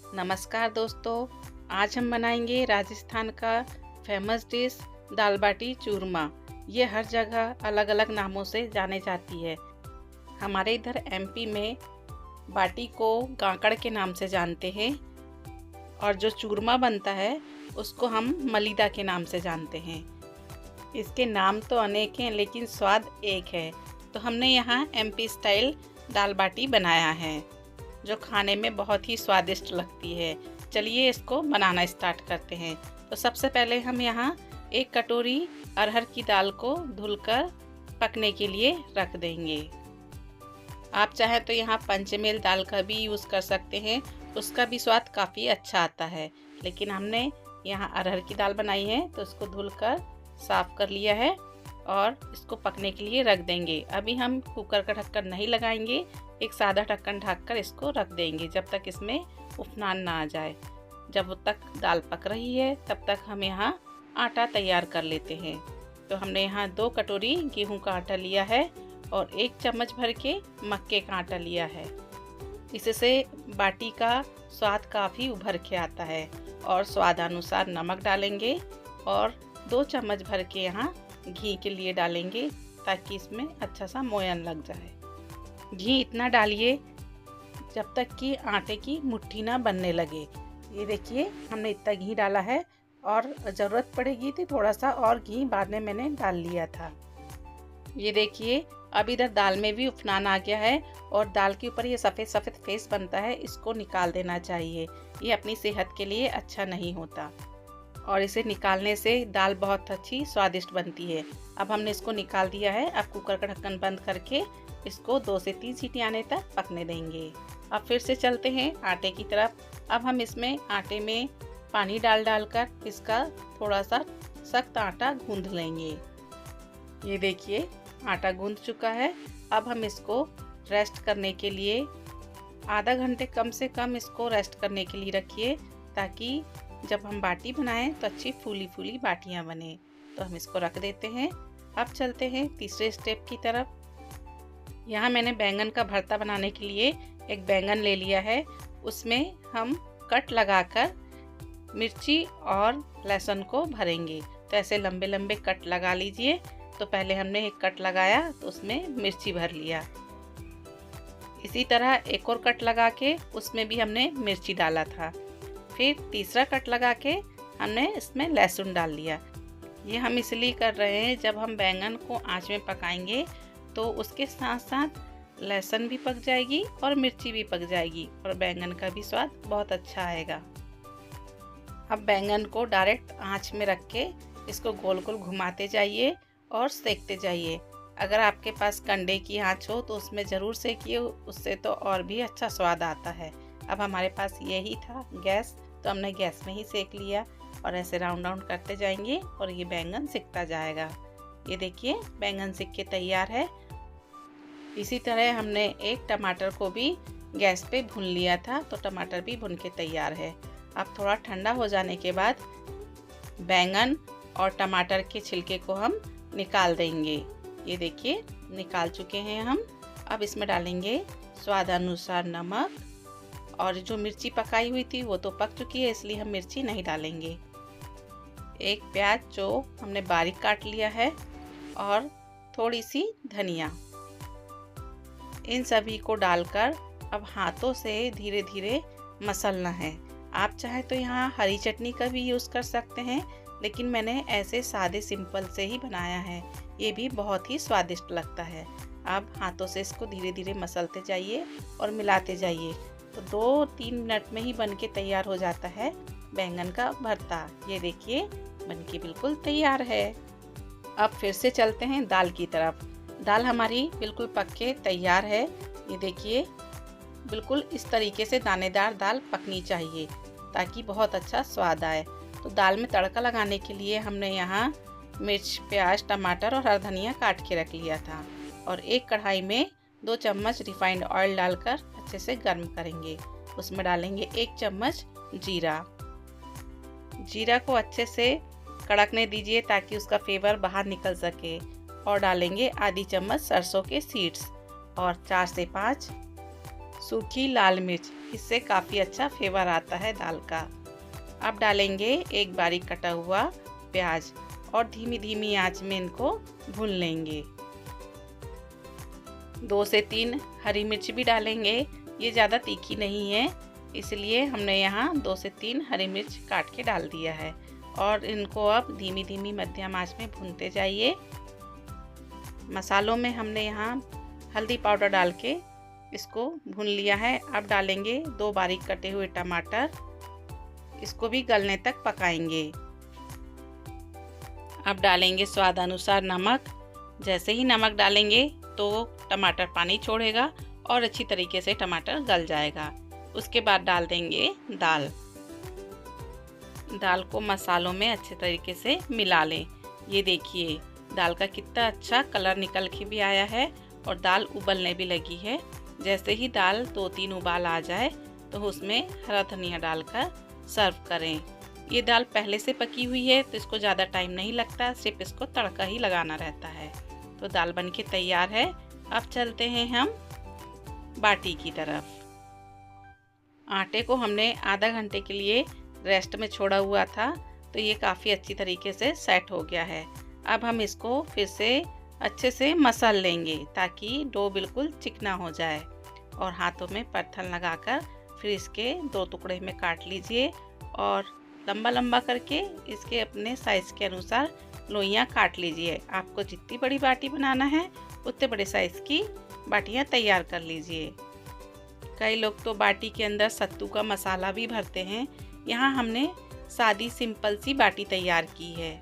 नमस्कार दोस्तों, आज हम बनाएंगे राजस्थान का फेमस डिश दाल बाटी चूरमा। ये हर जगह अलग अलग नामों से जाने जाती है। हमारे इधर एमपी में बाटी को गाकड़ के नाम से जानते हैं और जो चूरमा बनता है उसको हम मलीदा के नाम से जानते हैं। इसके नाम तो अनेक हैं लेकिन स्वाद एक है। तो हमने यहाँ एमपी स्टाइल दाल बाटी बनाया है जो खाने में बहुत ही स्वादिष्ट लगती है। चलिए इसको बनाना स्टार्ट करते हैं। तो सबसे पहले हम यहाँ 1 कटोरी अरहर की दाल को धुलकर पकने के लिए रख देंगे। आप चाहे तो यहाँ पंचमेल दाल का भी यूज़ कर सकते हैं, उसका भी स्वाद काफ़ी अच्छा आता है। लेकिन हमने यहाँ अरहर की दाल बनाई है तो इसको धुलकर साफ़ कर लिया है और इसको पकने के लिए रख देंगे। अभी हम कुकर का ढक्कन नहीं लगाएंगे, एक सादा ढक्कन ढककर इसको रख देंगे जब तक इसमें उफनान ना आ जाए। जब तक दाल पक रही है तब तक हम यहाँ आटा तैयार कर लेते हैं। तो हमने यहाँ 2 कटोरी गेहूं का आटा लिया है और 1 चम्मच भर के मक्के का आटा लिया है। इससे बाटी का स्वाद काफ़ी उभर के आता है। और स्वादानुसार नमक डालेंगे और 2 चम्मच भर के यहाँ घी के लिए डालेंगे ताकि इसमें अच्छा सा मोयन लग जाए। घी इतना डालिए जब तक कि आटे की मुट्ठी ना बनने लगे। ये देखिए हमने इतना घी डाला है और ज़रूरत पड़ेगी तो थोड़ा सा और घी बाद में मैंने डाल लिया था। ये देखिए अब इधर दाल में भी उफनान आ गया है और दाल के ऊपर ये सफ़ेद सफ़ेद फेस बनता है, इसको निकाल देना चाहिए। ये अपनी सेहत के लिए अच्छा नहीं होता और इसे निकालने से दाल बहुत अच्छी स्वादिष्ट बनती है। अब हमने इसको निकाल दिया है। अब कुकर का ढक्कन बंद करके इसको 2 से 3 सीटी आने तक पकने देंगे। अब फिर से चलते हैं आटे की तरफ। अब हम इसमें आटे में पानी डालकर इसका थोड़ा सा सख्त आटा गूंद लेंगे। ये देखिए आटा गूंद चुका है। अब हम इसको रेस्ट करने के लिए आधा घंटे कम से कम इसको रेस्ट करने के लिए रखिए ताकि जब हम बाटी बनाएं तो अच्छी फूली फूली बाटियां बने। तो हम इसको रख देते हैं। अब चलते हैं तीसरे स्टेप की तरफ। यहाँ मैंने बैंगन का भरता बनाने के लिए एक बैंगन ले लिया है। उसमें हम कट लगाकर मिर्ची और लहसुन को भरेंगे। तो ऐसे लंबे लंबे कट लगा लीजिए। तो पहले हमने एक कट लगाया तो उसमें मिर्ची भर लिया। इसी तरह एक और कट लगा के उसमें भी हमने मिर्ची डाला था। फिर तीसरा कट लगा के हमने इसमें लहसुन डाल लिया। ये हम इसलिए कर रहे हैं, जब हम बैंगन को आंच में पकाएंगे तो उसके साथ साथ लहसुन भी पक जाएगी और मिर्ची भी पक जाएगी और बैंगन का भी स्वाद बहुत अच्छा आएगा। अब बैंगन को डायरेक्ट आंच में रख के इसको गोल गोल घुमाते जाइए और सेकते जाइए। अगर आपके पास कंडे की आंच हो तो उसमें ज़रूर सेकिए, उससे तो और भी अच्छा स्वाद आता है। अब हमारे पास यही था गैस, तो हमने गैस में ही सेक लिया और ऐसे राउंड राउंड करते जाएंगे और ये बैंगन सिकता जाएगा। ये देखिए बैंगन सिक के तैयार है। इसी तरह हमने एक टमाटर को भी गैस पे भून लिया था, तो टमाटर भी भून के तैयार है। अब थोड़ा ठंडा हो जाने के बाद बैंगन और टमाटर के छिलके को हम निकाल देंगे। ये देखिए निकाल चुके हैं हम। अब इसमें डालेंगे स्वादानुसार नमक और जो मिर्ची पकाई हुई थी वो तो पक चुकी है इसलिए हम मिर्ची नहीं डालेंगे। एक प्याज जो हमने बारीक काट लिया है और थोड़ी सी धनिया, इन सभी को डालकर अब हाथों से धीरे धीरे मसलना है। आप चाहे तो यहाँ हरी चटनी का भी यूज़ कर सकते हैं, लेकिन मैंने ऐसे सादे सिंपल से ही बनाया है। ये भी बहुत ही स्वादिष्ट लगता है। अब हाथों से इसको धीरे धीरे मसलते जाइए और मिलाते जाइए। तो 2-3 मिनट में ही बनके तैयार हो जाता है बैंगन का भरता। ये देखिए बनके बिल्कुल तैयार है। अब फिर से चलते हैं दाल की तरफ। दाल हमारी बिल्कुल पक के तैयार है। ये देखिए बिल्कुल इस तरीके से दानेदार दाल पकनी चाहिए ताकि बहुत अच्छा स्वाद आए। तो दाल में तड़का लगाने के लिए हमने यहाँ मिर्च, प्याज, टमाटर और हरा धनिया काट के रख लिया था और एक कढ़ाई में 2 चम्मच रिफाइंड ऑयल डालकर अच्छे से गर्म करेंगे। उसमें डालेंगे 1 चम्मच जीरा। जीरा को अच्छे से कड़कने दीजिए ताकि उसका फ्लेवर बाहर निकल सके और डालेंगे आधी चम्मच सरसों के सीड्स और 4 से 5 सूखी लाल मिर्च। इससे काफ़ी अच्छा फ्लेवर आता है दाल का। अब डालेंगे एक बारीक कटा हुआ प्याज और धीमी धीमी आंच में इनको भून लेंगे। 2 से 3 हरी मिर्च भी डालेंगे। ये ज़्यादा तीखी नहीं है, इसलिए हमने यहाँ 2 से 3 हरी मिर्च काट के डाल दिया है। और इनको अब धीमी धीमी मध्यम आंच में भूनते जाइए। मसालों में हमने यहाँ हल्दी पाउडर डाल के इसको भून लिया है। अब डालेंगे 2 बारीक कटे हुए टमाटर, इसको भी गलने तक पकाएंगे। अब डालेंगे स्वाद अनुसार नमक। जैसे ही नमक डालेंगे तो टमाटर पानी छोड़ेगा और अच्छी तरीके से टमाटर गल जाएगा। उसके बाद डाल देंगे दाल। दाल को मसालों में अच्छे तरीके से मिला लें। ये देखिए दाल का कितना अच्छा कलर निकल के भी आया है और दाल उबलने भी लगी है। जैसे ही दाल 2-3 उबाल आ जाए तो उसमें हरा धनिया डालकर सर्व करें। ये दाल पहले से पकी हुई है तो इसको ज़्यादा टाइम नहीं लगता, सिर्फ इसको तड़का ही लगाना रहता है। तो दाल बनके तैयार है। अब चलते हैं हम बाटी की तरफ। आटे को हमने आधा घंटे के लिए रेस्ट में छोड़ा हुआ था, तो ये काफ़ी अच्छी तरीके से सेट हो गया है। अब हम इसको फिर से अच्छे से मसल लेंगे ताकि डो बिल्कुल चिकना हो जाए। और हाथों में परथन लगाकर फिर इसके 2 टुकड़े में काट लीजिए और लंबा लंबा करके इसके अपने साइज़ के अनुसार लोइयाँ काट लीजिए। आपको जितनी बड़ी बाटी बनाना है उतने बड़े साइज़ की बाटियाँ तैयार कर लीजिए। कई लोग तो बाटी के अंदर सत्तू का मसाला भी भरते हैं। यहाँ हमने सादी सिंपल सी बाटी तैयार की है।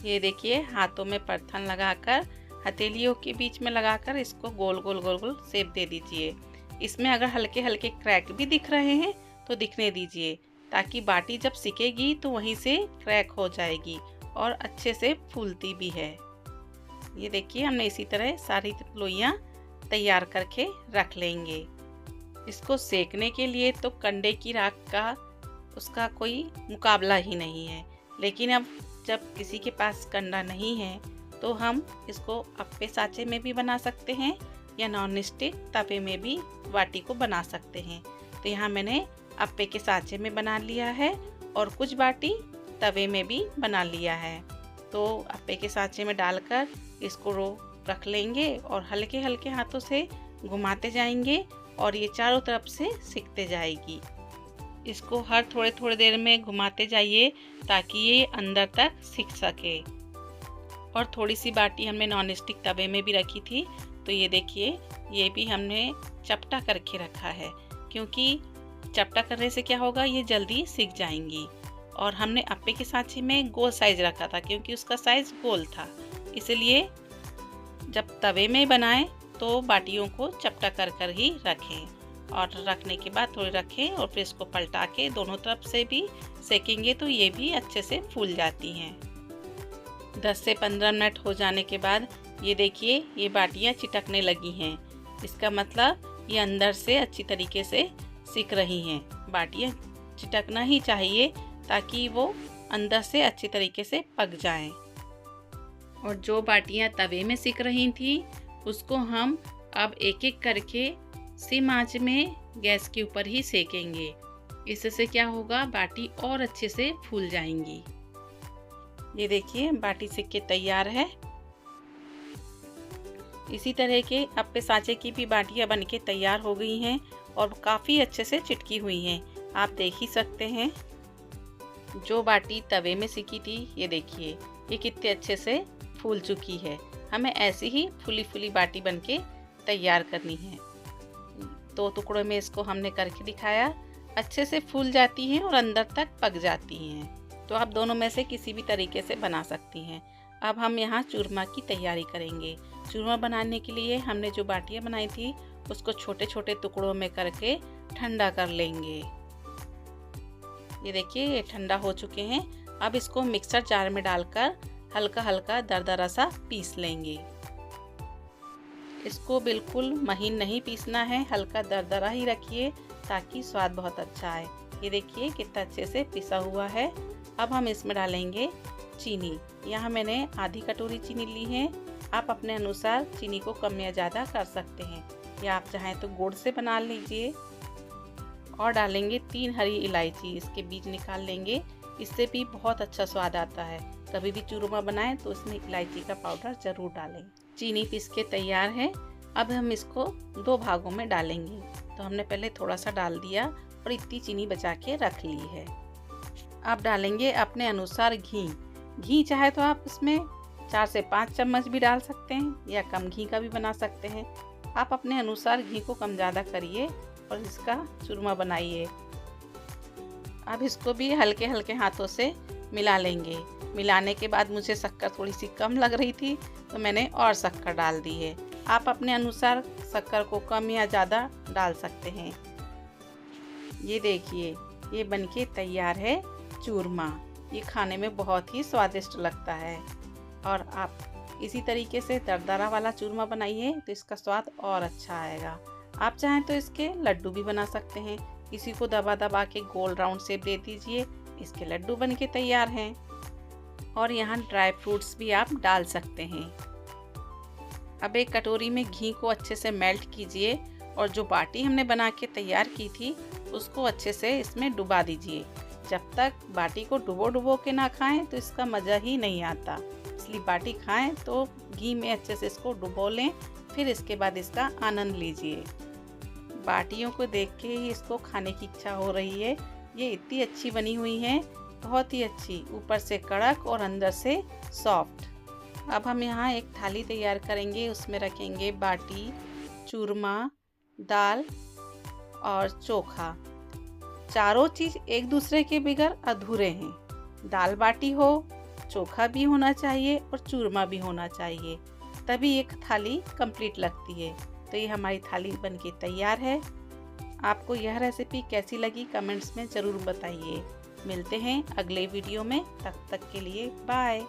ये देखिए हाथों में परथन लगाकर हथेलियों के बीच में लगाकर इसको गोल गोल गोल गोल शेप दे दीजिए। इसमें अगर हल्के हल्के क्रैक भी दिख रहे हैं तो दिखने दीजिए, ताकि बाटी जब सिकेगी तो वहीं से क्रैक हो जाएगी और अच्छे से फूलती भी है। ये देखिए हमने इसी तरह सारी लोइयाँ तैयार करके रख लेंगे। इसको सेकने के लिए तो कंडे की राख का उसका कोई मुकाबला ही नहीं है। लेकिन अब जब किसी के पास कंडा नहीं है तो हम इसको अप्पे साँचे में भी बना सकते हैं या नॉन स्टिक तवे में भी बाटी को बना सकते हैं। तो यहाँ मैंने अप्पे के साँचे में बना लिया है और कुछ बाटी तवे में भी बना लिया है। तो अप्पे के साँचे में डालकर इसको रख लेंगे और हल्के हल्के हाथों से घुमाते जाएंगे और ये चारों तरफ से सिकते जाएगी। इसको हर थोड़े थोड़े देर में घुमाते जाइए ताकि ये अंदर तक सिक सके। और थोड़ी सी बाटी हमने नॉन स्टिक तवे में भी रखी थी, तो ये देखिए ये भी हमने चपटा करके रखा है, क्योंकि चपटा करने से क्या होगा, ये जल्दी सिक जाएंगी। और हमने अप्पे के साँचे में गोल साइज रखा था क्योंकि उसका साइज गोल था, इसलिए जब तवे में बनाएं तो बाटियों को चपटा कर कर ही रखें। और रखने के बाद थोड़ी रखें और फिर इसको पलटा के दोनों तरफ से भी सेकेंगे तो ये भी अच्छे से फूल जाती हैं। 10 से 15 मिनट हो जाने के बाद ये देखिए ये बाटियाँ चिटकने लगी हैं। इसका मतलब ये अंदर से अच्छी तरीके से सिक रही हैं। बाटियाँ चिटकना ही चाहिए ताकि वो अंदर से अच्छी तरीके से पक जाएं। और जो बाटियाँ तवे में सिक रही थी उसको हम अब एक एक करके सिम आंच में गैस के ऊपर ही सेकेंगे। इससे क्या होगा, बाटी और अच्छे से फूल जाएंगी। ये देखिए बाटी सिक के तैयार है। इसी तरह के अप्पे साँचे की भी बाटियाँ बनके तैयार हो गई हैं और काफ़ी अच्छे से चिटकी हुई हैं। आप देख ही सकते हैं। जो बाटी तवे में सिकी थी ये देखिए ये कितने अच्छे से फूल चुकी है। हमें ऐसी ही फूली फूली बाटी बनके तैयार करनी है। 2 टुकड़ों में इसको हमने करके दिखाया। अच्छे से फूल जाती हैं और अंदर तक पक जाती हैं। तो आप दोनों में से किसी भी तरीके से बना सकती हैं। अब हम यहाँ चूरमा की तैयारी करेंगे। चूरमा बनाने के लिए हमने जो बाटियाँ बनाई थी उसको छोटे छोटे टुकड़ों में करके ठंडा कर लेंगे। ये देखिए ये ठंडा हो चुके हैं। अब इसको मिक्सर जार में डालकर हल्का हल्का दरदरा सा पीस लेंगे। इसको बिल्कुल महीन नहीं पीसना है, हल्का दरदरा ही रखिए ताकि स्वाद बहुत अच्छा आए। ये देखिए कितना अच्छे से पिसा हुआ है। अब हम इसमें डालेंगे चीनी। यहाँ मैंने आधी कटोरी चीनी ली है। आप अपने अनुसार चीनी को कम या ज़्यादा कर सकते हैं, या आप चाहें तो गुड़ से बना लीजिए। और डालेंगे 3 हरी इलायची, इसके बीज निकाल लेंगे, इससे भी बहुत अच्छा स्वाद आता है। कभी भी चूरमा बनाएं तो इसमें इलायची का पाउडर ज़रूर डालें। चीनी पीस के तैयार है। अब हम इसको 2 भागों में डालेंगे। तो हमने पहले थोड़ा सा डाल दिया और इतनी चीनी बचा के रख ली है। अब डालेंगे अपने अनुसार घी। घी चाहे तो आप इसमें 4 से 5 चम्मच भी डाल सकते हैं या कम घी का भी बना सकते हैं। आप अपने अनुसार घी को कम ज़्यादा करिए और इसका चूरमा बनाइए। अब इसको भी हल्के हल्के हाथों से मिला लेंगे। मिलाने के बाद मुझे शक्कर थोड़ी सी कम लग रही थी तो मैंने और शक्कर डाल दी है। आप अपने अनुसार शक्कर को कम या ज़्यादा डाल सकते हैं। ये देखिए, ये बनके तैयार है चूरमा। ये खाने में बहुत ही स्वादिष्ट लगता है और आप इसी तरीके से दरदरा वाला चूरमा बनाइए तो इसका स्वाद और अच्छा आएगा। आप चाहें तो इसके लड्डू भी बना सकते हैं। इसी को दबा दबा के गोल राउंड शेप दे दीजिए, इसके लड्डू बनके तैयार हैं। और यहाँ ड्राई फ्रूट्स भी आप डाल सकते हैं। अब एक कटोरी में घी को अच्छे से मेल्ट कीजिए और जो बाटी हमने बना के तैयार की थी उसको अच्छे से इसमें डुबा दीजिए। जब तक बाटी को डुबो के ना खाएं तो इसका मज़ा ही नहीं आता। इसलिए बाटी खाएं तो घी में अच्छे से इसको डुबो लें, फिर इसके बाद इसका आनंद लीजिए। बाटियों को देख के ही इसको खाने की इच्छा हो रही है। ये इतनी अच्छी बनी हुई है, बहुत ही अच्छी, ऊपर से कड़क और अंदर से सॉफ्ट। अब हम यहाँ एक थाली तैयार करेंगे। उसमें रखेंगे बाटी, चूरमा, दाल और चोखा। चारों चीज़ एक दूसरे के बगैर अधूरे हैं। दाल बाटी हो, चोखा भी होना चाहिए और चूरमा भी होना चाहिए, तभी एक थाली कंप्लीट लगती है। तो ये हमारी थाली बनके तैयार है। आपको यह रेसिपी कैसी लगी कमेंट्स में ज़रूर बताइए। मिलते हैं अगले वीडियो में, तब तक के लिए बाय।